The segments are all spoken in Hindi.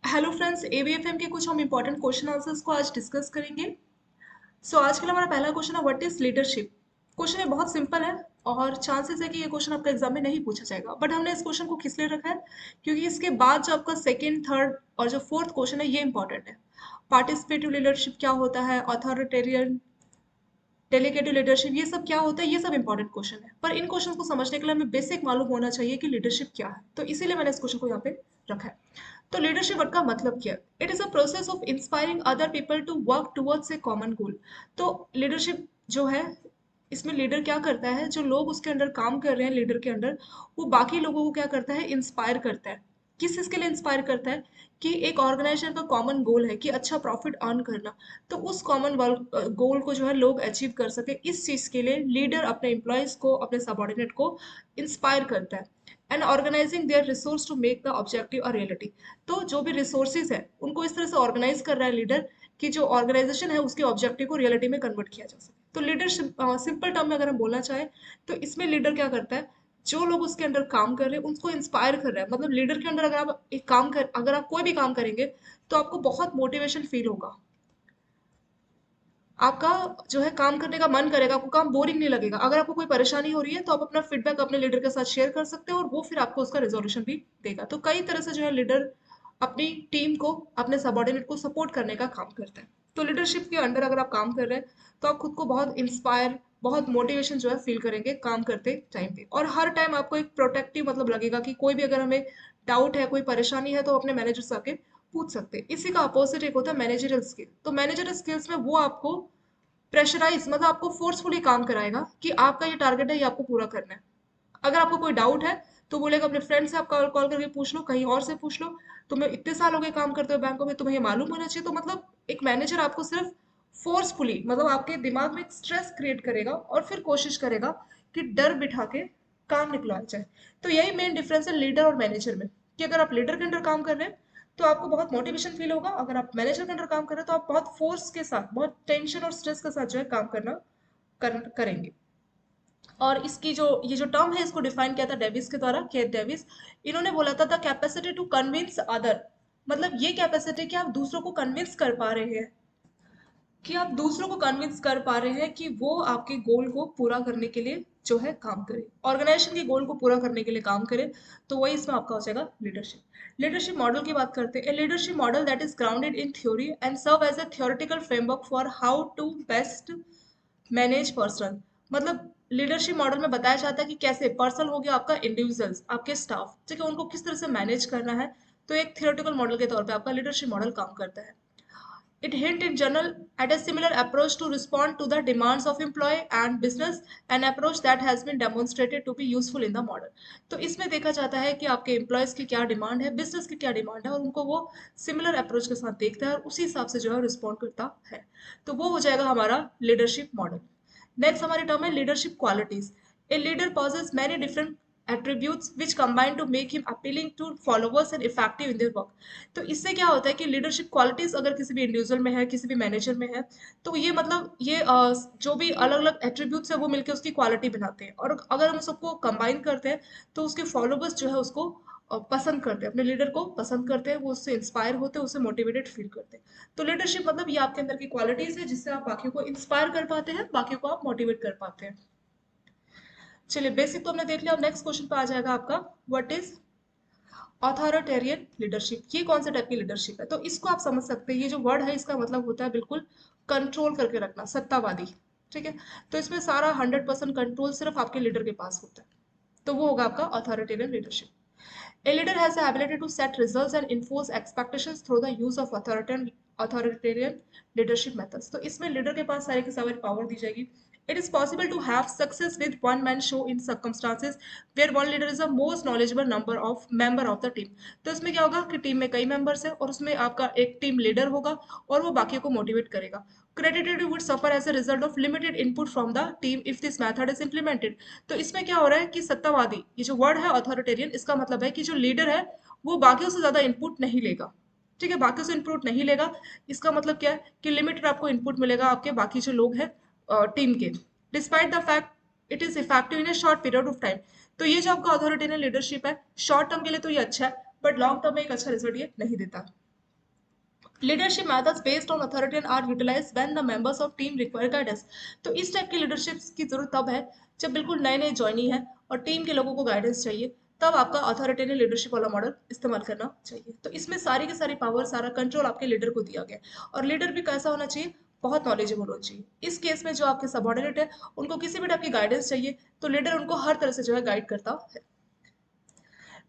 हेलो फ्रेंड्स, एवीएफएम के कुछ हम इंपॉर्टेंट क्वेश्चन आंसर्स को आज डिस्कस करेंगे। आज के लिए हमारा पहला क्वेश्चन है, व्हाट इज लीडरशिप। क्वेश्चन ये बहुत सिंपल है और चांसेस है कि ये क्वेश्चन आपका एग्जाम में नहीं पूछा जाएगा, बट हमने इस क्वेश्चन को किस लिए रखा है क्योंकि इसके बाद जो आपका सेकंड, थर्ड और जो फोर्थ क्वेश्चन है ये इंपॉर्टेंट है। पार्टिसिपेटिव लीडरशिप क्या होता है, अथॉरिटेरियन, डेलीगेटिव लीडरशिप, ये सब क्या होता है, ये सब इंपॉर्टेंट क्वेश्चन है। पर इन क्वेश्चन को समझने के लिए हमें बेसिक मालूम होना चाहिए कि लीडरशिप क्या है, तो इसीलिए मैंने इस क्वेश्चन को यहाँ पे रखा है। तो लीडरशिप वर्ड का मतलब क्या है? It is a process of inspiring other people to work towards a common goal. तो लीडरशिप जो है, इसमें लीडर क्या करता है, जो लोग उसके अंडर काम कर रहे हैं लीडर के अंडर, वो बाकी लोगों को क्या करता है, इंस्पायर करता है। किस चीज के लिए इंस्पायर करता है? कि एक ऑर्गेनाइजेशन का कॉमन गोल है कि अच्छा प्रॉफिट अर्न करना। तो उस कॉमन गोल को जो है लोग अचीव कर सके, इस चीज के लिए लीडर अपने एम्प्लॉयज को, अपने सबॉर्डिनेट को इंस्पायर करता है। And organising their resource to make the objective a reality. तो जो भी रिसोर्सेज है उनको इस तरह से ऑर्गेनाइज कर रहा है लीडर कि जो ऑर्गेनाइजेशन है उसके ऑब्जेक्टिव को रियलिटी में कन्वर्ट किया जा सके। तो लीडरशिप सिंपल टर्म में अगर हम बोलना चाहें तो इसमें लीडर क्या करता है, जो लोग उसके अंडर काम कर रहे हैं उनको इंस्पायर कर रहा है। मतलब लीडर के अंडर अगर आप कोई भी काम करेंगे तो आपको बहुत मोटिवेशन फील होगा। आपका जो है काम करने का मन करेगा, आपको काम बोरिंग नहीं लगेगा। अगर आपको कोई परेशानी हो रही है तो आप अपना फीडबैक अपने लीडर के साथ शेयर कर सकते हो और वो फिर आपको उसका रिजोल्यूशन भी देगा। तो कई तरह से जो है लीडर अपनी टीम को, अपने सबॉर्डिनेट को सपोर्ट करने का काम करता है। तो लीडरशिप के अंडर अगर आप काम कर रहे हैं तो आप खुद को बहुत इंस्पायर, बहुत मोटिवेशन जो है फील करेंगे काम करते टाइम पे। और हर टाइम आपको एक प्रोटेक्टिव मतलब लगेगा कि कोई भी अगर हमें डाउट है, कोई परेशानी है तो अपने मैनेजर से आके पूछ सकते हैं। इसी का अपोजिट एक होता है मैनेजरियल स्किल। तो मैनेजरियल स्किल्स में वो आपको प्रेशराइज, मतलब आपको फोर्सफुली काम कराएगा कि आपका ये टारगेट है, ये आपको पूरा करना है। अगर आपको कोई डाउट है तो बोलेगा अपने फ्रेंड से आप कॉल कॉल करके पूछ लो, कहीं और से पूछ लो। तुम्हें इतने साल हो गए काम करते हुए बैंकों में, तुम्हें ये मालूम होना चाहिए। तो मतलब एक मैनेजर आपको सिर्फ फोर्सफुली, मतलब आपके दिमाग में एक स्ट्रेस क्रिएट करेगा और फिर कोशिश करेगा कि डर बिठा के काम निकलवाया जाए। तो यही मेन डिफरेंस है लीडर और मैनेजर में, कि अगर आप लीडर के अंडर काम कर रहे हैं तो आपको बहुत मोटिवेशन फील होगा। अगर आप मैनेजर के अंडर काम कर रहे हैं तो आप बहुत फोर्स के साथ, बहुत टेंशन और स्ट्रेस के साथ जो है काम करेंगे। और इसकी जो ये जो टर्म है इसको डिफाइन किया था डेविस के द्वारा, केथ डेविस। इन्होंने बोला था the capacity to convince other. मतलब ये कैपेसिटी कि आप दूसरों को कन्विंस कर पा रहे हैं, कि आप दूसरों को कन्विंस कर पा रहे हैं कि वो आपके गोल को पूरा करने के लिए जो है काम करे, ऑर्गेनाइजेशन के गोल को पूरा करने के लिए काम करे। तो वही इसमें आपका हो जाएगा लीडरशिप। लीडरशिप मॉडल की बात करते हैं। A leadership model that is grounded in theory and serve as a theoretical framework for how to best manage person. मतलब लीडरशिप मॉडल में बताया जाता है कि कैसे पर्सन हो गया आपका, इंडिविजुअल्स आपके स्टाफ, ठीक है, उनको किस तरह से मैनेज करना है। तो एक थियोरेटिकल मॉडल के तौर पे आपका लीडरशिप मॉडल काम करता है। It hint in general at a similar approach to respond to the demands of employee and business, an approach that has been demonstrated to be useful in the model। तो इसमें देखा जाता है कि आपके एम्प्लॉयज की क्या डिमांड है, बिजनेस की क्या डिमांड है, और उनको वो सिमिलर अप्रोच के साथ देखता है और उसी हिसाब से जो है रिस्पॉन्ड करता है। तो वो हो जाएगा हमारा लीडरशिप मॉडल। नेक्स्ट हमारी टर्म है leadership qualities. A leader possess many different attributes which combine to make him appealing to followers and effective in their work। तो इससे क्या होता है कि लीडरशिप क्वालिटीज अगर किसी भी इंडिविजुअल में है, किसी भी मैनेजर में है, तो ये मतलब ये जो भी अलग अलग एट्रीब्यूट्स है वो मिलकर उसकी क्वालिटी बनाते हैं। और अगर हम सबको कंबाइन करते हैं तो उसके फॉलोवर्स जो है उसको पसंद करते हैं, अपने लीडर को पसंद करते हैं, वो उससे इंस्पायर होते हैं, उससे मोटिवेटेड फील करते हैं। तो लीडरशिप मतलब ये आपके अंदर की क्वालिटीज है जिससे आप बाकियों को इंस्पायर कर पाते हैं, बाकियों को आप मोटिवेट कर पाते हैं। चलिए, बेसिक तो हमने देख लिया। अब नेक्स्ट क्वेश्चन पे आ जाएगा आपका, व्हाट इज ऑथोरिटेरियन लीडरशिप। ये कौन से टाइप की लीडरशिप है? तो इसको आप समझ सकते हैं, ये जो वर्ड है इसका मतलब होता है बिल्कुल कंट्रोल करके रखना, सत्तावादी। ठीक है, तो इसमें सारा 100% कंट्रोल सिर्फ आपके लीडर के पास होता है। तो वो होगा आपका authoritarian leadership. A leader has the ability to set results and enforce expectations through the use of authoritarian leadership methods। तो इसमें लीडर के पास सारी की सारी पावर दी जाएगी। It is possible to have success with one man show in circumstances where one leader is the most knowledgeable member of the team। तो इसमें क्या होगा कि टीम में कई मेंबर्स हैं और उसमें आपका एक टीम लीडर होगा और वो बाकियों को मोटिवेट करेगा। Credibility would suffer as a result of limited input from the team if this method is implemented। तो इसमें क्या हो रहा है कि सत्तावादी, ये जो वर्ड है ऑथोरिटेरियन, इसका मतलब है कि जो लीडर है वो बाकियों से ज्यादा इनपुट नहीं लेगा। ठीक है, बाकियों से इनपुट नहीं लेगा। इसका मतलब क्या है कि लिमिटेड आपको इनपुट मिलेगा आपके बाकी जो लोग हैं टीम के, despite the fact it is effective in A short period of time. तो ये जो आपका अथॉरिटेरियन लीडरशिप है, शॉर्ट टर्म के लिए तो ये अच्छा है, बट लॉन्ग टर्म में एक अच्छा रिजल्ट ये नहीं देता। Leadership methods based on authority and are utilised when the members of team require guidance. तो इस टाइप की लीडरशिप की जरूरत तब है जब बिल्कुल नए नए ज्वाइनी है और टीम के लोगों को गाइडेंस चाहिए, तब आपका अथॉरिटेरियन लीडरशिप वाला मॉडल इस्तेमाल करना चाहिए। तो इसमें सारी की सारी पावर, सारा कंट्रोल आपके लीडर को दिया गया है। और लीडर भी कैसा होना चाहिए? बहुत नॉलेजेबल होना चाहिए। इस केस में जो आपके सबॉर्डिनेट है, उनको किसी भी टाइप की गाइडेंस चाहिए, तो लीडर उनको हर तरह से जो है गाइड करता है।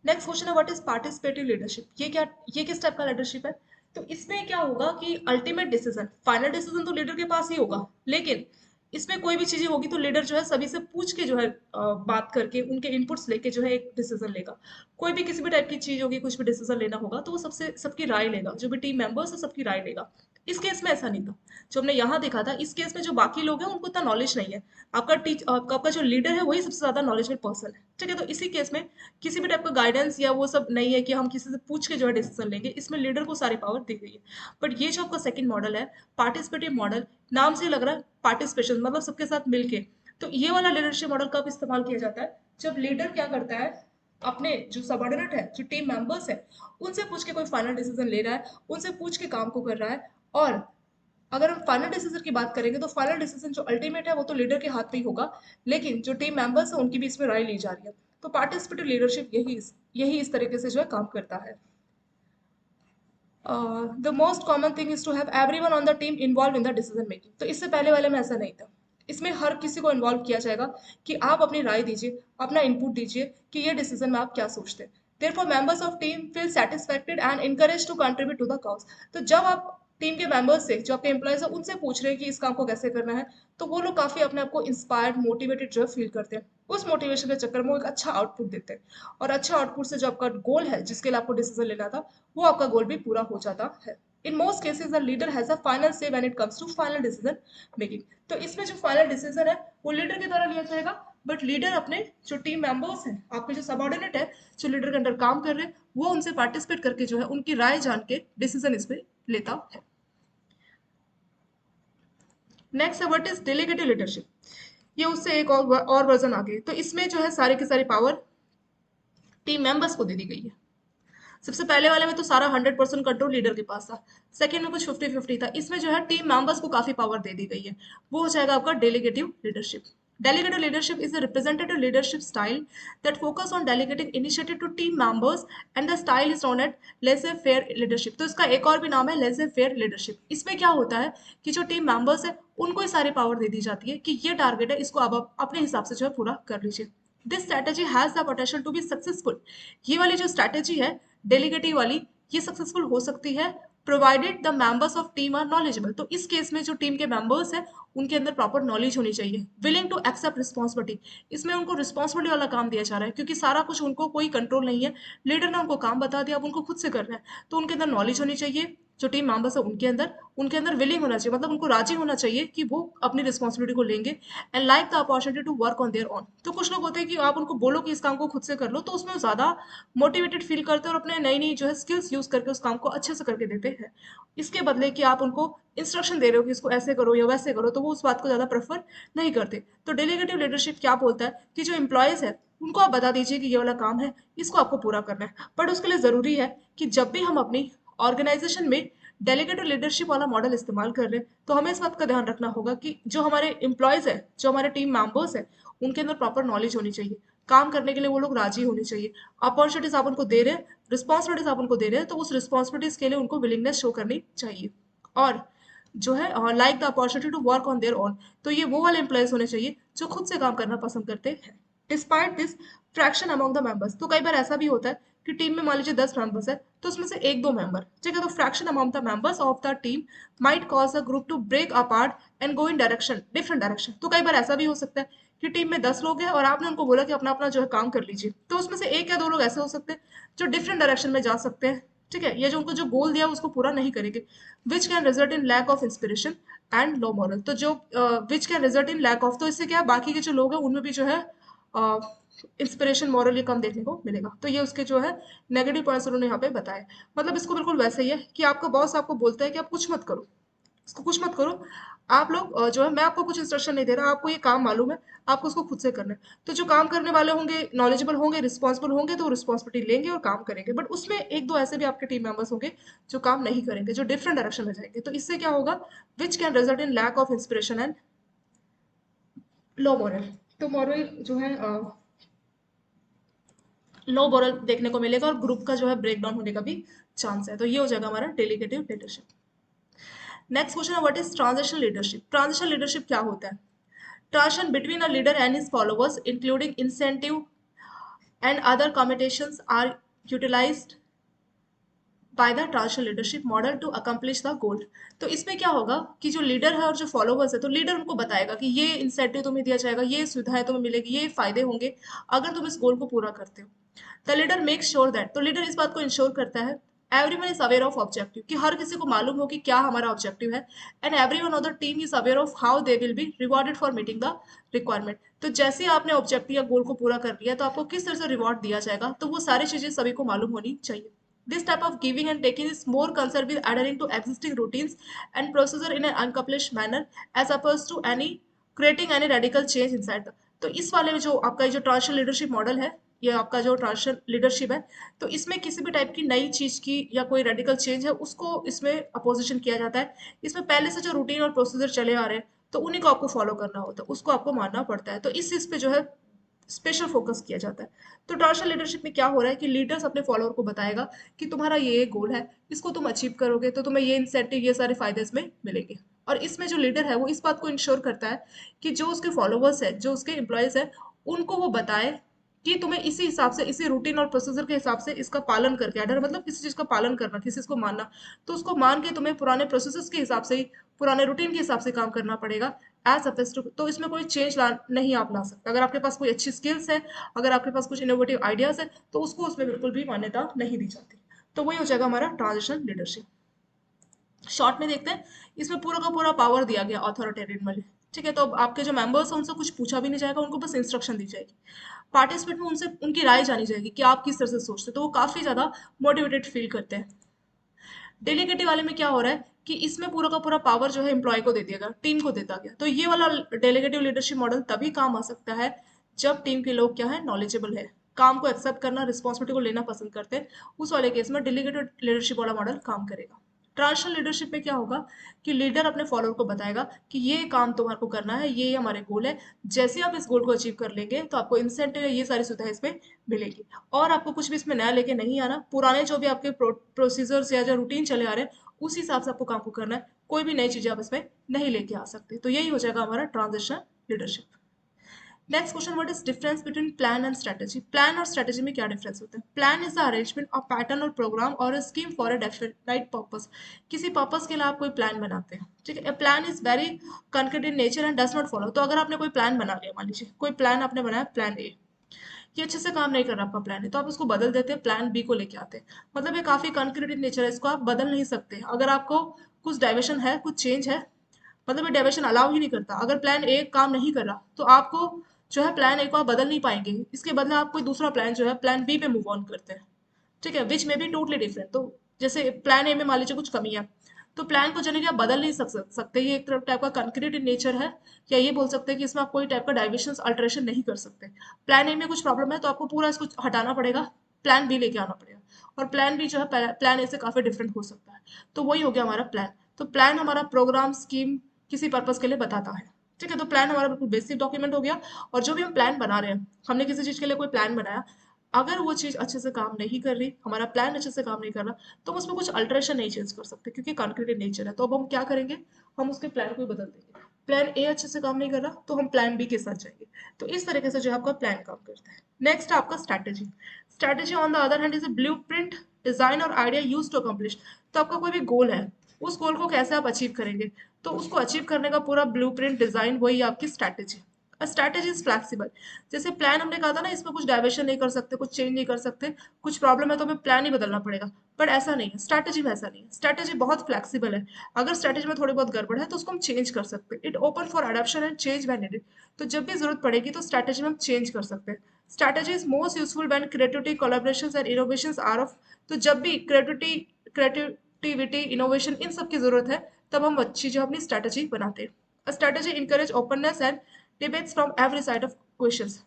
नेक्स्ट क्वेश्चन है, व्हाट इज पार्टिसिपेटिव लीडरशिप? ये किस टाइप का लीडरशिप है? तो इसमें क्या होगा कि अल्टीमेट डिसीजन, फाइनल डिसीजन तो लीडर के पास ही होगा, लेकिन इसमें कोई भी चीजें होगी तो लीडर जो है सभी से पूछ के जो है बात करके उनके इनपुट्स लेके जो है एक डिसीजन लेगा। कोई भी किसी भी टाइप की चीज होगी, कुछ भी डिसीजन लेना होगा तो वो सबसे सबकी राय लेगा, जो भी टीम मेंबर्स है सबकी राय लेगा। इस केस में ऐसा नहीं था। जो हमने यहाँ देखा था, इस केस में जो बाकी लोग हैं उनको इतना नॉलेज नहीं है। आपका जो लीडर है वही सबसे ज्यादा नॉलेजेबल पर्सन है। ठीक है, तो इसी केस में किसी भी टाइप का गाइडेंस या वो सब नहीं है कि हम किसी से पूछ के जो है डिसीजन लेंगे। इसमें लीडर को सारी पावर दी गई है। बट ये जो आपका सेकंड मॉडल है, पार्टिसिपेटिव मॉडल, नाम से लग रहा है पार्टिसिपेशन, मतलब सबके साथ मिलके। तो ये वाला लीडरशिप मॉडल कब इस्तेमाल किया जाता है? जब लीडर क्या करता है, अपने जो सबॉर्डिनेट है, जो टीम मेंबर्स है, उनसे पूछ के कोई फाइनल डिसीजन ले रहा है, उनसे पूछ के काम को कर रहा है। और अगर हम फाइनल डिसीजन की बात करेंगे तो फाइनल डिसीजन जो अल्टीमेट है वो तो लीडर के हाथ में ही होगा, लेकिन जो टीम मेंबर्स है उनकी भी इसमें राय ली जा रही है। तो पार्टिसिपेटिव लीडरशिप यही इस तरीके से जो है काम करता है। The most common thing is to have everyone on the team involve in the decision making. तो इससे पहले वाले में ऐसा नहीं था। इसमें हर किसी को इन्वॉल्व किया जाएगा कि आप अपनी राय दीजिए, अपना इनपुट दीजिए कि ये डिसीजन में आप क्या सोचते हैं। Therefore, members of team feel satisfied and encouraged to contribute to the cause। तो जब आप टीम के मेंबर्स से, जो आपके एम्प्लॉयज है, उनसे पूछ रहे हैं कि इस काम को कैसे करना है, तो वो लोग काफी अपने आप को इंस्पायर्ड, मोटिवेटेड जो है फील करते हैं। उस मोटिवेशन के चक्कर में वो एक अच्छा आउटपुट देते हैं, और अच्छा आउटपुट से जो आपका गोल है, जिसके लिए आपको डिसीजन लेना था, वो आपका गोल भी पूरा हो जाता है। In most cases the leader has a final say when it comes to final decision making. तो इसमें जो फाइनल डिसीजन है वो लीडर के द्वारा लिया जाएगा। बट लीडर अपने जो टीम मेंबर्स हैं, आपके जो सबॉर्डिनेट है, जो लीडर के अंडर काम कर रहे हैं, वो उनसे पार्टिसिपेट करके जो है उनकी राय जान के डिसीजन इसमें लेता है। नेक्स्ट है, व्हाट इज डेलीगेटिव लीडरशिप? ये उससे एक और वर्जन आ गई। तो इसमें जो है सारी की सारी पावर टीम मेंबर्स को दे दी गई है। सबसे पहले वाले में तो सारा 100% कंट्रोल लीडर के पास था। सेकंड में कुछ 50-50 था। इसमें जो है टीम मेंबर्स को काफी पावर दे दी गई है। वो हो जाएगा आपका डेलीगेटिव leadership. Delegated leadership is a representative leadership style that focus on delegating initiative to team members, and the style is known as laissez-faire leadership। तो इसका एक और भी नाम है laissez-faire leadership। इसमें क्या होता है कि जो टीम मेंबर्स है उनको ही सारी पावर दे दी जाती है कि ये टारगेट है, इसको आप अपने हिसाब से जो है पूरा कर लीजिए। This strategy has the potential to be successful. ये वाली जो स्ट्रैटेजी है डेलीगेटिव वाली, ये सक्सेसफुल हो सकती है provided the members of team are knowledgeable. तो इस केस में जो टीम के मेंबर्स है उनके अंदर प्रॉपर नॉलेज होनी चाहिए। विलिंग टू एक्सेप्ट रिस्पॉन्सिबिलिटी, इसमें उनको रिस्पॉन्सिबिलिटी वाला काम दिया जा रहा है, क्योंकि सारा कुछ उनको कोई कंट्रोल नहीं है। लीडर ने उनको काम बता दिया, अब उनको खुद से करना है। तो उनके अंदर नॉलेज होनी चाहिए, जो टीम मेंबर्स है उनके अंदर विलिंग होना चाहिए, मतलब उनको राजी होना चाहिए कि वो अपनी रिस्पॉन्सिबिलिटी को लेंगे। And like the opportunity to work on their on. तो कुछ लोग होते हैं कि आप उनको बोलो कि इस काम को खुद से कर लो, तो उसमें ज्यादा मोटिवेटेड फील करते हैं और अपने नई नई जो है स्किल्स यूज करके उस काम को अच्छे से करके देते हैं। इसके बदले कि आप उनको इंस्ट्रक्शन दे रहे हो कि इसको ऐसे करो या वैसे करो, तो वो उस बात को ज्यादा प्रेफर नहीं करते। तो डेलीगेटिव लीडरशिप क्या बोलता है कि जो एम्प्लॉयज है उनको आप बता दीजिए कि ये वाला काम है, इसको आपको पूरा करना है। बट उसके लिए जरूरी है कि जब भी हम अपनी ऑर्गेनाइजेशन में डेलीगेटिव लीडरशिप वाला मॉडल इस्तेमाल कर रहे हैं, तो हमें इस बात का ध्यान रखना होगा कि जो हमारे एम्प्लॉयज है, जो हमारे टीम मेंबर्स है, उनके अंदर प्रॉपर नॉलेज होनी चाहिए। काम करने के लिए वो लोग राजी होने चाहिए। अपॉर्चुनिटीज आप उनको दे रहे हैं, रिस्पॉन्सिबिलिटीज आप उनको दे रहे हैं, तो उस रिस्पॉन्सिबिलिटीज के लिए उनको विलिंगनेस शो करनी चाहिए। और जो है like the opportunity to work on their own, तो ये वो वाले एम्प्लॉयज होने चाहिए जो खुद से काम करना पसंद करते हैं। Despite this fraction among the members, तो कई बार ऐसा भी होता है कि टीम में मान लीजिए 10 मेंबर्स है, तो उसमें से एक दो मेंबर, ठीक है, तो fraction among the members of the team might cause the group to break apart and go in direction different direction. तो कई बार ऐसा भी हो सकता है कि टीम में 10 लोग हैं और आपने उनको बोला कि अपना अपना जो है काम कर लीजिए, तो उसमें से एक या दो लोग ऐसे हो सकते हैं जो डिफरेंट डायरेक्शन में जा सकते हैं। ठीक है, ये जो उनको जो गोल दिया उसको पूरा नहीं करेंगे, which can result in lack of inspiration and low morale. तो जो which can result in lack of, तो इससे क्या है, बाकी के जो लोग हैं उनमें भी जो है इंस्पिरेशन, मॉरल ये कम देखने को मिलेगा। तो ये उसके जो है नेगेटिव पॉइंट्स उन्होंने यहाँ पे बताए। मतलब इसको बिल्कुल वैसे ही है कि आपका बॉस आपको बोलता है कि आप कुछ मत करो, इसको कुछ मत करो। आप लोग जो है, मैं आपको कुछ इंस्ट्रक्शन नहीं दे रहा, आपको ये काम मालूम है, आपको उसको खुद से करना है। तो जो काम करने वाले होंगे, नॉलेजेबल होंगे, रिस्पॉन्सिबल होंगे, तो वो रिस्पॉन्सिबिलिटी लेंगे और काम करेंगे। बट उसमें एक दो ऐसे भी आपके टीम मेंबर्स होंगे जो काम नहीं करेंगे, जो डिफरेंट डायरेक्शन में जाएंगे। तो इससे क्या होगा, which can result in lack of inspiration and low morale. तो मॉरल जो है लो मॉरल देखने को मिलेगा, और ग्रुप का जो है ब्रेकडाउन होने का भी चांस है। तो ये हो जाएगा हमारा डेलीगेटिव लीडरशिप। नेक्स्ट क्वेश्चन है, what is transition leadership. Transition leadership क्या होता है? Transition between a leader and his followers including incentive and other commitments are utilised by the transition leadership model to accomplish the goal. तो इसमें क्या होगा कि जो लीडर है और जो फॉलोवर्स है, तो लीडर उनको बताएगा कि ये इंसेंटिव तुम्हें दिया जाएगा, ये सुविधाएं तुम्हें मिलेगी, ये फायदे होंगे अगर तुम इस गोल को पूरा करते हो। The leader make sure that, तो लीडर इस बात को इंश्योर करता है everyone is aware of objective, कि हर किसी को मालूम हो कि क्या हमारा ऑब्जेक्टिव है, and everyone of the team is aware of how they will be rewarded for meeting the requirement. तो जैसे ही आपने ऑब्जेक्टिव या गोल को पूरा कर लिया, तो आपको किस तरह से रिवॉर्ड दिया जाएगा, तो वो सारी चीजें सभी को मालूम होनी चाहिए। This type of giving and taking is more concerned with adhering to existing routines and procedure in an accomplished manner as opposed to any creating any radical change inside the। तो इस वाले में जो आपका जो ट्रांजिशन लीडरशिप मॉडल है, ये आपका जो ट्रांजिशन लीडरशिप है, तो इसमें किसी भी टाइप की नई चीज की या कोई रेडिकल चेंज है उसको इसमें अपोजिशन किया जाता है। इसमें पहले से जो रूटीन और प्रोसीजर चले आ रहे हैं, तो उन्हीं को आपको फॉलो करना होता है, उसको आपको मानना पड़ता है। तो इस चीज पे जो है स्पेशल फोकस किया जाता है। तो ट्रांजिशन लीडरशिप में क्या हो रहा है कि लीडर्स अपने फॉलोअर को बताएगा कि तुम्हारा ये गोल है, इसको तुम अचीव करोगे तो तुम्हें ये इंसेंटिव, ये सारे फायदे इसमें मिलेंगे। और इसमें जो लीडर है वो इस बात को इंश्योर करता है कि जो उसके फॉलोवर्स है, जो उसके एम्प्लॉयज है, उनको वो बताए कि तुम्हें इसी हिसाब से, इसी रूटीन और प्रोसीजर के हिसाब से इसका पालन करके, अडर मतलब किसी चीज का पालन करना, किसी चीज को मानना, तो उसको मान के तुम्हें पुराने प्रोसेसेस के हिसाब से ही, पुराने रूटीन के हिसाब से काम करना पड़ेगा एज अपेस्ट टू। तो इसमें कोई चेंज ला नहीं आप ला सकते। अगर आपके पास कोई अच्छी स्किल्स है, अगर आपके पास कुछ इनोवेटिव आइडियाज है, तो उसको उसमें बिल्कुल भी मान्यता नहीं दी जाती। तो वही हो जाएगा हमारा ट्रांजिशन लीडरशिप। शॉर्ट में देखते हैं, इसमें पूरा का पूरा पावर दिया गया अथॉरिटेरियन वाले। ठीक है, तो अब आपके जो मेंबर्स हैं उनसे कुछ पूछा भी नहीं जाएगा, उनको बस इंस्ट्रक्शन दी जाएगी। पार्टिसिपेंट में उनसे उनकी राय जानी जाएगी कि आप किस तरह से सोचते हैं, तो वो काफी ज्यादा मोटिवेटेड फील करते हैं। डेलीगेटिव वाले में क्या हो रहा है कि इसमें पूरा का पूरा पावर जो है एम्प्लॉय को दे दिया गया, टीम को देता गया। तो ये वाला डेलीगेटिव लीडरशिप मॉडल तभी काम आ सकता है जब टीम के लोग क्या है, नॉलेजेबल है, काम को एक्सेप्ट करना, रिस्पॉन्सिबिलिटी को लेना पसंद करते हैं। उस वाले केस में डेलीगेटिव लीडरशिप वाला मॉडल काम करेगा। ट्रांजिशन लीडरशिप में क्या होगा कि लीडर अपने फॉलोअर को बताएगा कि ये काम तुम्हारे को करना है, ये हमारे गोल है, जैसे आप इस गोल को अचीव कर लेंगे तो आपको इंसेंटिव, ये सारी सुविधाएं इसमें मिलेगी। और आपको कुछ भी इसमें नया लेके नहीं आना, पुराने जो भी आपके प्रोसीजर्स या जो रूटीन चले आ रहे हैं उसी हिसाब से आपको काम को करना है, कोई भी नई चीजें आप इसमें नहीं लेके आ सकते। तो यही हो जाएगा हमारा transition leadership. Next question, what is difference between plan and strategy. Plan और स्ट्रेटेजी में क्या डिफरेंस होता है? Plan is the arrangement of pattern और प्रोग्राम और scheme for a definite purpose. किसी पर्पस के लिए आप कोई प्लान बनाते हैं। ठीक है, plan is very concrete in nature and does not follow. तो अगर आपने कोई प्लान बना लिया, मान लीजिए कोई प्लान आपने बनाया, प्लान ए, ये अच्छे से काम नहीं कर रहा आपका प्लान है, तो आप इसको बदल देते हैं, प्लान बी को लेके आते हैं। मतलब ये काफी कंक्रीट इन नेचर है, इसको आप बदल नहीं सकते। अगर आपको कुछ डाइवर्शन है, कुछ चेंज है, मतलब ये डायवर्शन अलाउ ही नहीं करता। अगर प्लान ए काम नहीं कर रहा, तो आपको जो है प्लान ए को आप बदल नहीं पाएंगे, इसके बदले आप कोई दूसरा प्लान जो है प्लान बी पे मूव ऑन करते हैं। ठीक है, विच में बी टोटली डिफरेंट। तो जैसे प्लान ए में मान लीजिए कुछ कमी है, तो प्लान को जनरली आप बदल नहीं सकते, ये एक टाइप का कंक्रीट इन नेचर है। या ये बोल सकते हैं कि इसमें आप कोई टाइप का डाइवर्शन अल्टरेशन नहीं कर सकते। प्लान ए में कुछ प्रॉब्लम है तो आपको पूरा इसको हटाना पड़ेगा, प्लान बी लेके आना पड़ेगा। और प्लान बी जो है प्लान ए से काफी डिफरेंट हो सकता है। तो वही हो गया हमारा प्लान। तो प्लान हमारा प्रोग्राम, स्कीम, किसी पर्पस के लिए बताता है। ठीक है, तो प्लान हमारा बिल्कुल बेसिक डॉक्यूमेंट हो गया। और जो भी हम प्लान बना रहे हैं, हमने किसी चीज के लिए कोई प्लान बनाया, अगर वो चीज अच्छे से काम नहीं कर रही, हमारा प्लान अच्छे से काम नहीं कर रहा, तो हम उसमें कुछ अल्टरेशन नहीं चेंज कर सकते, क्योंकि कॉन्क्रीट नेचर है। तो अब हम क्या करेंगे, हम उसके प्लान को ही बदल देंगे। प्लान ए अच्छे से काम नहीं कर रहा, तो हम प्लान बी के साथ जाएंगे। तो इस तरीके से जो है आपका प्लान काम करता है। नेक्स्ट है आपका strategy. Strategy on the other hand is a blue print, design और आइडिया यूज टू अकम्प्लिश। तो आपका कोई भी गोल है, उस गोल को कैसे आप अचीव करेंगे, तो उसको अचीव करने का पूरा ब्लूप्रिंट डिजाइन, वही आपकी स्ट्रैटेजी। Strategy is flexible. जैसे प्लान हमने कहा था ना, इसमें कुछ डाइवर्शन नहीं कर सकते, कुछ चेंज नहीं कर सकते, कुछ प्रॉब्लम है तो हमें प्लान ही बदलना पड़ेगा। बट ऐसा नहीं है, स्ट्रैटेजी में ऐसा नहीं है। स्ट्रैटेजी बहुत फ्लेक्सिबल है। अगर स्ट्रैटेजी में थोड़ी बहुत गड़बड़ है तो उसको हम चेंज कर सकते हैं। It open for adoption and change when needed. तो जब भी जरूरत पड़ेगी तो स्ट्रैटेजी में हम चेंज कर सकते हैं। Strategy is most useful when creativity, collaborations and innovations are of. तो जब भी क्रिएटिविटी, इनोवेशन, इन सब की जरूरत है, तब हम अच्छी जो अपनी स्ट्रैटेजी बनाते हैं। Strategy encourage openness and debates from every side of questions.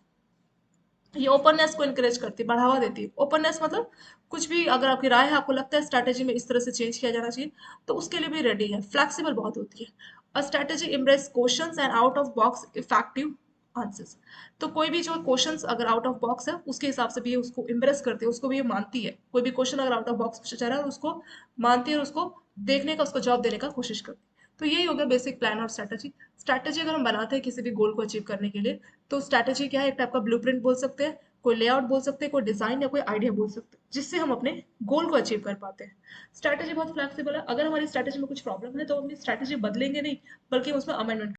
ये ओपननेस को इंकरेज करती है, बढ़ावा देती है। ओपननेस मतलब कुछ भी अगर आपकी राय है, आपको लगता है स्ट्रैटेजी में इस तरह से चेंज किया जाना चाहिए, तो उसके लिए भी रेडी है, फ्लेक्सिबल बहुत होती है। A strategy embrace questions and out of box effective answers. तो कोई भी जो क्वेश्चंस अगर आउट ऑफ बॉक्स है उसके हिसाब से भी ये उसको इम्प्रेस करती है, उसको भी ये मानती है। कोई भी क्वेश्चन अगर आउट ऑफ बॉक्स पूछा जा रहा है और उसको मानती है और उसको देखने का, उसको जवाब देने का कोशिश करती है। तो यही हो गया बेसिक प्लान और स्ट्रैटेजी। स्ट्रैटेजी अगर हम बनाते हैं किसी भी गोल को अचीव करने के लिए, तो स्ट्रैटेजी क्या है, एक टाइप का ब्लूप्रिंट बोल सकते हैं, कोई लेआउट बोल सकते हैं, कोई डिजाइन या कोई आइडिया बोल सकते हैं, जिससे हम अपने गोल को अचीव कर पाते हैं। स्ट्रैटेजी बहुत फ्लेक्सिबल है। अगर हमारी स्ट्रैटेजी में कुछ प्रॉब्लम है तो हम अपनी स्ट्रैटेजी बदलेंगे नहीं, बल्कि हम उसमें अमेंडमेंट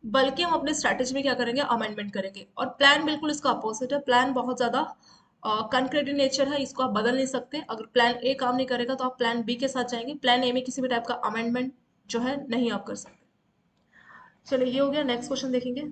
बल्कि हम अपनी स्ट्रैटेजी में क्या करेंगे, अमेंडमेंट करेंगे। और प्लान बिल्कुल इसका अपोजिट है। प्लान बहुत ज्यादा कंक्रीट इन नेचर है, इसको आप बदल नहीं सकते। अगर प्लान ए काम नहीं करेगा तो आप प्लान बी के साथ जाएंगे। प्लान ए में किसी भी टाइप का अमेंडमेंट जो है नहीं आप कर सकते। चलिए ये हो गया। नेक्स्ट क्वेश्चन देखेंगे,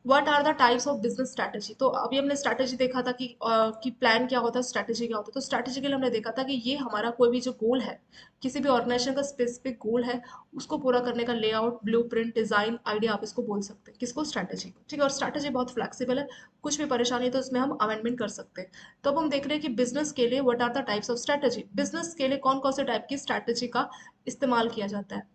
what are the types of business strategy. तो अभी हमने स्ट्रैटेजी देखा था कि प्लान क्या होता है, स्ट्रैटेजी क्या होता है। तो स्ट्रैटेजी के लिए हमने देखा था कि ये हमारा कोई भी जो गोल है, किसी भी ऑर्गेनाइजेशन का स्पेसिफिक गोल है, उसको पूरा करने का लेआउट, ब्लूप्रिंट, डिजाइन, आइडिया आप इसको बोल सकते हैं। किसको, स्ट्रैटेजी को। ठीक है, और स्ट्रैटेजी बहुत फ्लेक्सिबल है, कुछ भी परेशानी है तो इसमें हम अमेंडमेंट कर सकते हैं। तो अब हम देख रहे हैं कि बिजनेस के लिए what are the types of strategy. Business के लिए कौन कौन से टाइप की स्ट्रैटेजी का इस्तेमाल किया जाता है।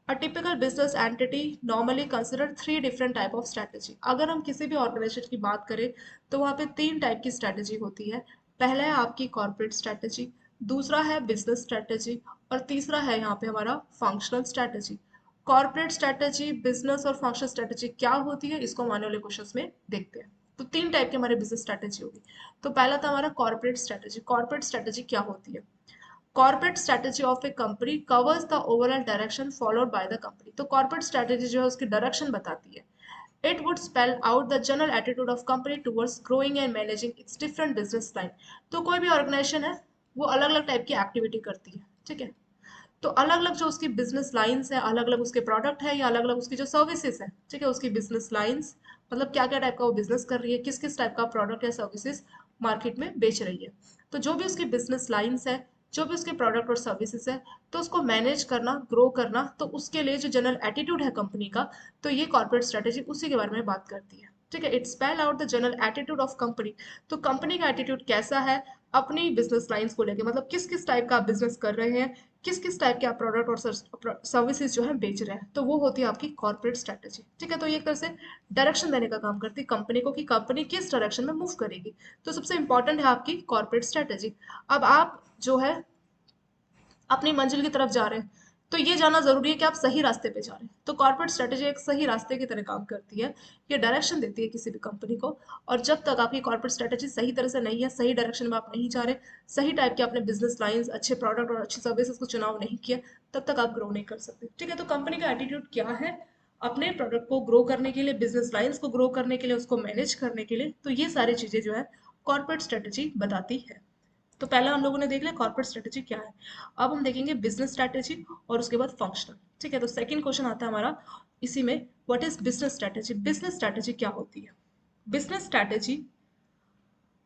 A typical business entity normally consider three different type of strategy। अगर हम किसी भी ऑर्गेनाइजेशन की बात करें तो वहाँ पे तीन टाइप की स्ट्रैटेजी होती है। पहला है आपकी कॉर्पोरेट स्ट्रैटेजी, दूसरा है बिजनेस स्ट्रैटेजी, और तीसरा है यहाँ पे हमारा functional strategy. Corporate strategy, business और फंक्शनल स्ट्रैटेजी क्या होती है, इसको हम आने वाले क्वेश्चंस में देखते हैं। तो तीन टाइप के हमारे बिजनेस स्ट्रैटेजी होगी। तो पहला था हमारा कॉर्पोरेट स्ट्रैटेजी। कॉर्पोरेट स्ट्रैटेजी क्या होती है। Corporate strategy of A company covers the overall direction followed by the company. तो कॉर्पोरेट स्ट्रैटेजी जो है उसकी डायरेक्शन बताती है। It would spell out the general attitude of company towards growing and managing it's different business line. तो कोई भी ऑर्गेनाइजेशन है वो अलग अलग टाइप की एक्टिविटी करती है। ठीक है, तो अलग अलग जो उसकी बिजनेस लाइंस है, अलग अलग उसके प्रोडक्ट है, या अलग अलग उसकी जो सर्विसेज है। ठीक है, उसकी बिजनेस लाइंस मतलब क्या क्या टाइप का वो बिजनेस कर रही है, किस किस टाइप का प्रोडक्ट या सर्विसेज मार्केट में बेच रही है। तो जो भी उसकी बिजनेस लाइंस है, जो भी उसके प्रोडक्ट और सर्विसेज है, तो उसको मैनेज करना, ग्रो करना, तो उसके लिए जो जनरल एटीट्यूड है कंपनी का, तो ये कॉर्पोरेट स्ट्रेटेजी उसी के बारे में बात करती है। ठीक है, it spell out the general attitude of company. तो कंपनी का एटीट्यूड कैसा है अपनी बिजनेस लाइंस को लेके, मतलब किस किस टाइप का आप बिजनेस कर रहे हैं, किस किस टाइप के आप प्रोडक्ट और सर्विसेज जो है बेच रहे हैं, तो वो होती है आपकी कॉर्पोरेट स्ट्रेटेजी। ठीक है, तो ये एक तरह से डायरेक्शन देने का काम करती है कंपनी को कि कंपनी किस डायरेक्शन में मूव करेगी। तो सबसे इंपॉर्टेंट है आपकी कॉर्पोरेट स्ट्रेटेजी। अब आप जो है अपनी मंजिल की तरफ जा रहे हैं, तो ये जानना जरूरी है कि आप सही रास्ते पे जा रहे हैं। तो कॉर्पोरेट स्ट्रेटेजी एक सही रास्ते की तरह काम करती है, ये डायरेक्शन देती है किसी भी कंपनी को। और जब तक आपकी कॉर्पोरेट स्ट्रेटेजी सही तरह से नहीं है, सही डायरेक्शन में आप नहीं जा रहे, सही टाइप के आपने बिजनेस लाइंस, अच्छे प्रोडक्ट और अच्छी सर्विसेज को चुनाव नहीं किया, तब तक आप ग्रो नहीं कर सकते। ठीक है, तो कंपनी का एटीट्यूड क्या है अपने प्रोडक्ट को ग्रो करने के लिए, बिजनेस लाइंस को ग्रो करने के लिए, उसको मैनेज करने के लिए, तो ये सारी चीजें जो है कॉर्पोरेट स्ट्रेटेजी बताती है। तो पहला हम लोगों ने देख लिया कॉर्पोरेट स्ट्रेटेजी क्या है। अब हम देखेंगे बिजनेस स्ट्रेटेजी और उसके बाद फंक्शनल। ठीक है, तो सेकंड क्वेश्चन आता है हमारा इसी में, what is business strategy. Business strategy क्या होती है। Business strategy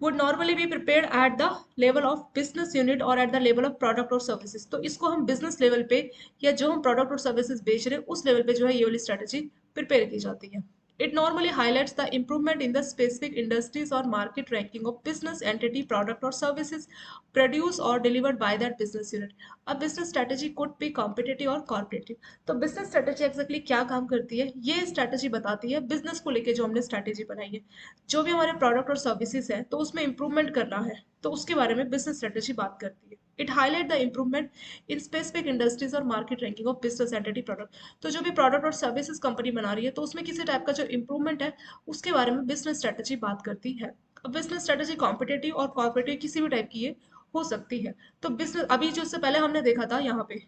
would normally be prepared at the level of business unit or at the level of product और services। तो इसको हम बिजनेस लेवल पे या जो हम प्रोडक्ट और सर्विसेज बेच रहे हैं उस लेवल पे जो है ये वाली स्ट्रेटेजी प्रिपेयर की जाती है। It normally highlights the improvement in the specific industries or market ranking of business entity, product or services produced or delivered by that business unit। अब business strategy could be competitive और corporative। तो business strategy exactly क्या काम करती है, ये strategy बताती है business को लेके जो हमने strategy बनाई है, जो भी हमारे प्रोडक्ट और सर्विसेज है तो उसमें इंप्रूवमेंट करना है, तो उसके बारे में बिजनेस स्ट्रेटेजी बात करती है। It highlight the improvement in specific industries और market ranking of business entity product. तो जो भी प्रोडक्ट और सर्विसेज कंपनी बना रही है तो उसमें किसी टाइप का जो इंप्रूवमेंट है उसके बारे में बिजनेस स्ट्रेटेजी बात करती है। अब बिजनेस स्ट्रेटेजी कॉम्पिटेटिव और कॉर्पोरेटिव किसी भी टाइप की ये हो सकती है। तो बिजनेस अभी जो इससे पहले हमने देखा था यहाँ पे,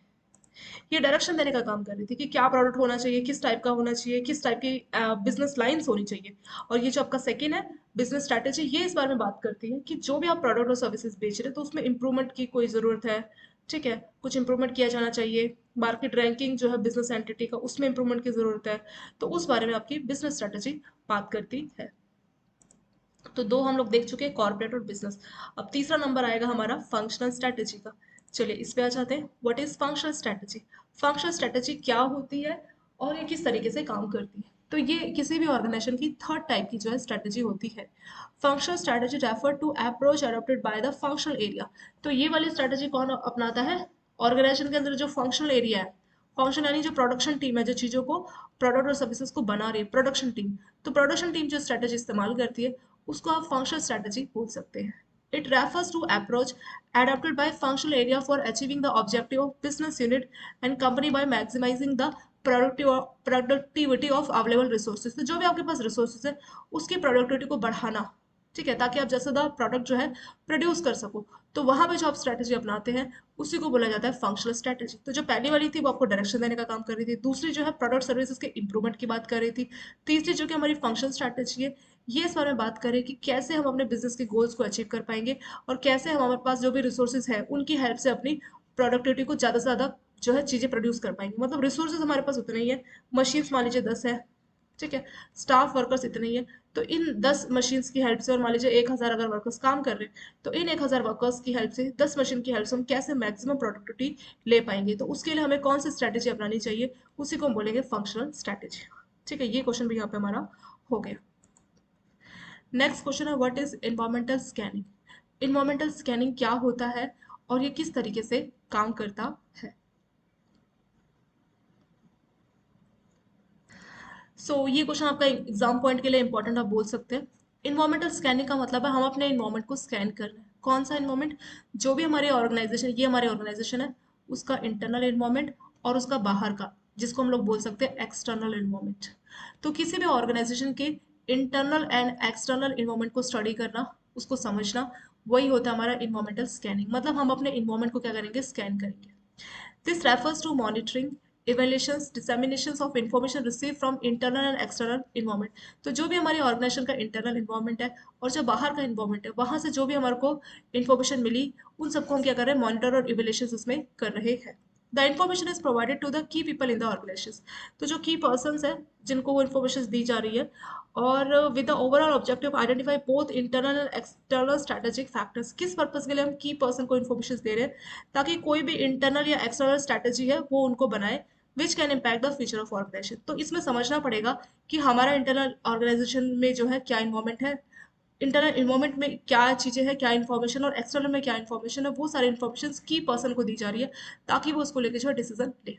ये डायरेक्शन देने का काम कर रही थी कि क्या प्रोडक्ट होना चाहिए, किस टाइप का होना चाहिए, किस टाइप की बिजनेस लाइंस होनी चाहिए। और ये जो आपका सेकेंड है बिजनेस स्ट्रैटेजी, ये इस बारे में बात करती है कि जो भी आप प्रोडक्ट और सर्विसेज बेच रहे हैं तो उसमें इंप्रूवमेंट की कोई ज़रूरत है। ठीक है, कुछ इंप्रूवमेंट किया जाना चाहिए, मार्केट रैंकिंग जो है बिजनेस एंटिटी का उसमें इंप्रूवमेंट की ज़रूरत है, तो उस बारे में आपकी बिजनेस स्ट्रैटेजी बात करती है। तो दो हम लोग देख चुके हैं, कॉर्पोरेट और बिजनेस। अब तीसरा नंबर आएगा हमारा फंक्शनल स्ट्रैटेजी का। चलिए इस पे आ जाते हैं। What is functional strategy? Functional strategy क्या होती है और ये किस तरीके से काम करती है? तो ये किसी भी ऑर्गेनाइजेशन की थर्ड टाइप की जो है स्ट्रेटजी होती है। Functional strategy refer to approach adopted by the functional area. तो ये वाली स्ट्रेटजी कौन अपनाता है? ऑर्गेनाइजेशन के अंदर जो फंक्शनल एरिया है, फंक्शन यानी जो प्रोडक्शन टीम है, जो चीजों को प्रोडक्ट और सर्विसेज को बना रही है, प्रोडक्शन टीम। तो प्रोडक्शन टीम जो स्ट्रेटजी इस्तेमाल करती है उसको आप फंक्शनल स्ट्रेटजी बोल सकते हैं। It refers to approach adopted by functional area for achieving the objective of business unit and company by maximizing the productivity of available resources। तो जो भी आपके पास resources है उसकी productivity को बढ़ाना, ठीक है, ताकि आप जैसा दा प्रोडक्ट जो है प्रोड्यूस कर सको। तो वहां पे जो आप स्ट्रेटेजी अपनाते हैं उसी को बोला जाता है फंक्शनल स्ट्रेटेजी। तो जो पहली वाली थी वो आपको डायरेक्शन देने का काम कर रही थी, दूसरी जो है प्रोडक्ट सर्विसेज के इंप्रूवमेंट की बात कर रही थी, तीसरी जो कि हमारी फंक्शनल स्ट्रेटेजी है ये इस बारे में बात करें कि कैसे हम अपने बिजनेस के गोल्स को अचीव कर पाएंगे और कैसे हम हमारे पास जो भी रिसोर्सेज है उनकी हेल्प से अपनी प्रोडक्टिविटी को ज़्यादा से ज़्यादा जो है चीज़ें प्रोड्यूस कर पाएंगे। मतलब रिसोर्सेज हमारे पास उतने ही है, मशीन्स मान लीजिए 10 है, ठीक है, स्टाफ वर्कर्स इतने ही है। तो इन 10 मशीन्स की हेल्प से, और मान लीजिए 1000 अगर वर्कर्स काम कर रहे हैं, तो इन 1000 वर्कर्स की हेल्प से, 10 मशीन की हेल्प से हम कैसे मैक्सिमम प्रोडक्टिविटी ले पाएंगे, तो उसके लिए हमें कौन सी स्ट्रैटेजी अपनानी चाहिए, उसी को हम बोलेंगे फंक्शनल स्ट्रैटेजी। ठीक है, ये क्वेश्चन भी यहाँ पे हमारा हो गया। नेक्स्ट क्वेश्चन है what is environmental scanning? Environmental scanning क्या होता है और ये किस तरीके से काम करता है? ये क्वेश्चन आपका एग्जाम पॉइंट के लिए इंपॉर्टेंट आप बोल सकते हैं। इन्वायरमेंटल स्कैनिंग का मतलब है हम अपने इन्वायरमेंट को स्कैन कर रहे हैं। कौन सा इन्वायरमेंट? जो भी हमारे ऑर्गेनाइजेशन, ये हमारे ऑर्गेनाइजेशन है, उसका इंटरनल इन्वायरमेंट और उसका बाहर का, जिसको हम लोग बोल सकते हैं एक्सटर्नल इन्वायरमेंट। तो किसी भी ऑर्गेनाइजेशन के इंटरनल एंड एक्सटर्नल इन्वायरमेंट को स्टडी करना, उसको समझना, वही होता है हमारा इन्वायरमेंटल स्कैनिंग। मतलब हम अपने इन्वायरमेंट को क्या करेंगे? स्कैन करेंगे। This refers to monitoring, evaluations, disseminations of information received from internal and external environment। तो जो भी हमारी ऑर्गेनाइजेशन का इंटरनल इन्वायरमेंट है और जो बाहर का इन्वायरमेंट है, वहां से जो भी हमारे को इन्फॉर्मेशन मिली, उन सबको हम क्या कर रहे हैं? मॉनिटर और इवेल्यूशन उसमें कर रहे हैं। The information is provided to the key people in the organisation. तो जो की पर्सन है जिनको वो इन्फॉर्मेशन दी जा रही है, और with the overall objective identify both internal and external strategic factors. किस पर्पज के लिए हम की पर्सन को इन्फॉर्मेशन दे रहे हैं? ताकि कोई भी इंटरनल या एक्सटर्नल स्ट्रेटेजी है वो उनको बनाए which can impact the future of organisation. तो इसमें समझना पड़ेगा कि हमारा इंटरनल ऑर्गेनाइजेशन में जो है क्या इन्वॉल्वमेंट है, इंटरनल इन्वॉल्वमेंट में क्या चीज़ें हैं, क्या इन्फॉर्मेशन, और एक्सटर्नल में क्या इन्फॉर्मेशन है, वो सारी इन्फॉर्मेशन की पर्सन को दी जा रही है ताकि वो उसको लेकर जो है डिसीजन ले।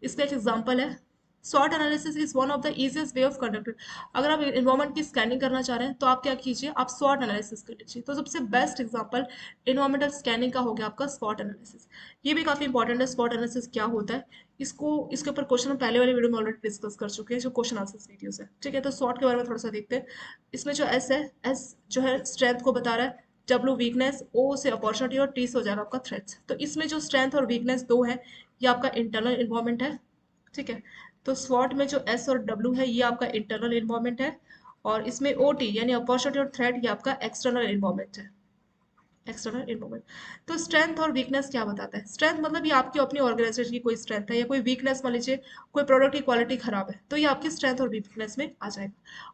इसका एक एग्जांपल है, SWOT analysis is one of the easiest way of conduct. अगर आप इन्वायरमेंट की स्कैनिंग करना चाह रहे हैं तो आप क्या कीजिए? आप SWOT एनालिसिस कर लीजिए। तो सबसे बेस्ट एग्जांपल इन्वायरमेंटल स्कैनिंग का हो गया आपका SWOT एनालिसिस। ये भी काफी इंपॉर्टेंट है, SWOT एनालिसिस क्या होता है। इसके ऊपर क्वेश्चन हम पहले वाली वीडियो में ऑलरेडी डिस्कस कर चुके हैं, जो क्वेश्चन आंसर वीडियोस है। ठीक है, तो SWOT के बारे में थोड़ा सा देखते हैं। इसमें जो एस है, एस जो है स्ट्रेंथ को बता रहा है, डब्ल्यू वीकनेस, ओ से अपॉर्चुनिटी और टी से हो जाएगा आपका थ्रेट्स। तो इसमें जो स्ट्रेंथ और वीकनेस दो है, ये आपका इंटरनल इन्वायरमेंट है। ठीक है, तो स्वॉट में जो एस और डब्ल्यू है ये आपका इंटरनल इन्वायरमेंट है, और इसमें ओ टी यानी अपॉर्चुनिटी और थ्रेट ये आपका एक्सटर्नल इन्वायरमेंट है। External involvement. तो स्ट्रेंथ और वीकनेस क्या बताता है? स्ट्रेंथ मतलब ये आपकी अपनी ऑर्गेनाइजेशन की कोई स्ट्रेंथ है, या कोई वीकनेस मान लीजिए कोई प्रोडक्ट की क्वालिटी खराब है, तो ये आपकी स्ट्रेंथ और वीकनेस में आ जाएगा।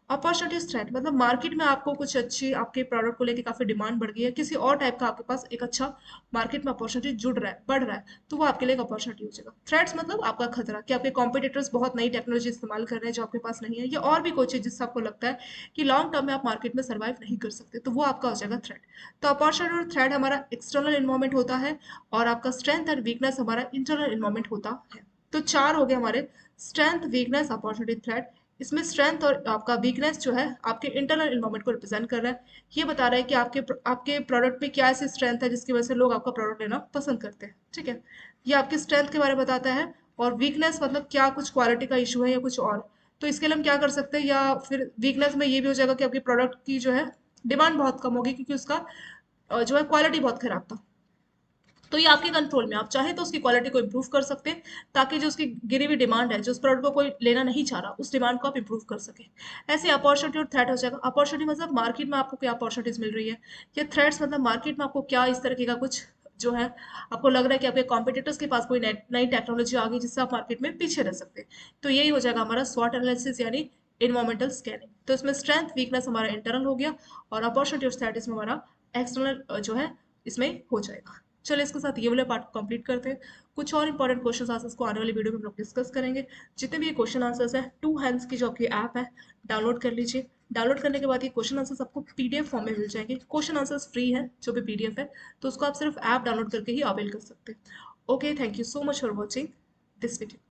अपॉर्चुनिटी स्ट्रेंथ मतलब मार्केट में आपको कुछ अच्छी, आपके प्रोडक्ट को लेकर काफी डिमांड बढ़ गई है, किसी और टाइप का आपके पास एक अच्छा मार्केट में अपॉर्चुनिटी जुड़ रहा है, बढ़ रहा है, तो वो आपके लिए एक अपॉर्चुनिटी हो जाएगा। थ्रेट्स मतलब आपका खतरा, कि आपके कॉम्पिटिटर्स बहुत नई टेक्नोलॉजी इस्तेमाल कर रहे हैं जो आपके पास नहीं है, या और भी कोई चीज जिससे आपको लगता है कि लॉन्ग टर्म में आप मार्केट में सर्वाइव नहीं कर सकते, तो वो आपका हो जाएगा थ्रेट। तो अपॉर्चुनिटी और थ्रेट हमारा एक्सटर्नल इन्वायरमेंट होता है, और आपका स्ट्रेंथ एंड वीकनेस हमारा इंटरनल इन्वायरमेंट होता है। तो चार हो गए हमारे, स्ट्रेंथ, वीकनेस, अपॉर्चुनिटी, थ्रेट। इसमें स्ट्रेंथ और आपका वीकनेस जो है आपके इंटरनल इन्वायरमेंट को रिप्रेजेंट कर रहा है। ये बता रहा है कि आपके प्रोडक्ट में क्या ऐसी स्ट्रेंथ है जिसकी वजह से लोग आपका प्रोडक्ट लेना पसंद करते हैं। ठीक है, ये आपकी स्ट्रेंथ के बारे में बताता है। और वीकनेस मतलब क्या कुछ क्वालिटी का इशू है या कुछ और, तो इसके लिए हम क्या कर सकते हैं, या फिर वीकनेस में ये भी हो जाएगा कि आपके प्रोडक्ट की जो है डिमांड बहुत कम होगी क्योंकि उसका जो है क्वालिटी बहुत खराब था। तो ये आपके कंट्रोल में, आप चाहे तो उसकी क्वालिटी को इम्प्रूव कर सकते हैं ताकि जो उसकी गिरी हुई डिमांड है, जो उस प्रोडक्ट को कोई लेना नहीं चाह रहा, उस डिमांड को आप इम्प्रूव कर सके। ऐसे अपॉर्चुनिटी और थ्रेट हो जाएगा। अपॉर्चुनिटी मतलब मार्केट में आपको क्या अपॉर्चुनिटीज मिल रही है, या थ्रेट्स मतलब मार्केट में आपको क्या इस तरीके का कुछ जो है आपको लग रहा है कि आपके कॉम्पिटिटर्स के पास कोई नई टेक्नोलॉजी आ गई जिससे आप मार्केट में पीछे रह सकते हैं। तो यही हो जाएगा हमारा स्वॉट एनालिसिस यानी इन्वायरमेंटल स्कैनिंग। तो इसमें स्ट्रेंथ, वीकनेस हमारा इंटरनल हो गया, और अपॉर्चुनिटी और थ्रेट इसमें हमारा एक्सटर्नल जो है इसमें हो जाएगा। चलिए इसके साथ ये वाला पार्ट कंप्लीट करते हैं। कुछ और इंपॉर्टेंट क्वेश्चन आंसर्स को आने वाली वीडियो में हम लोग डिस्कस करेंगे। जितने भी ये क्वेश्चन आंसर्स है, टू हैंड्स की जो आपकी ऐप है, डाउनलोड कर लीजिए। डाउनलोड करने के बाद ये क्वेश्चन आंसर्स आपको पीडीएफ फॉर्म में मिल जाएंगे। क्वेश्चन आंसर्स फ्री है, जो भी पीडीएफ है, तो उसको आप सिर्फ ऐप डाउनलोड करके ही अवेल कर सकते हैं। Okay, thank you so much for watching this video.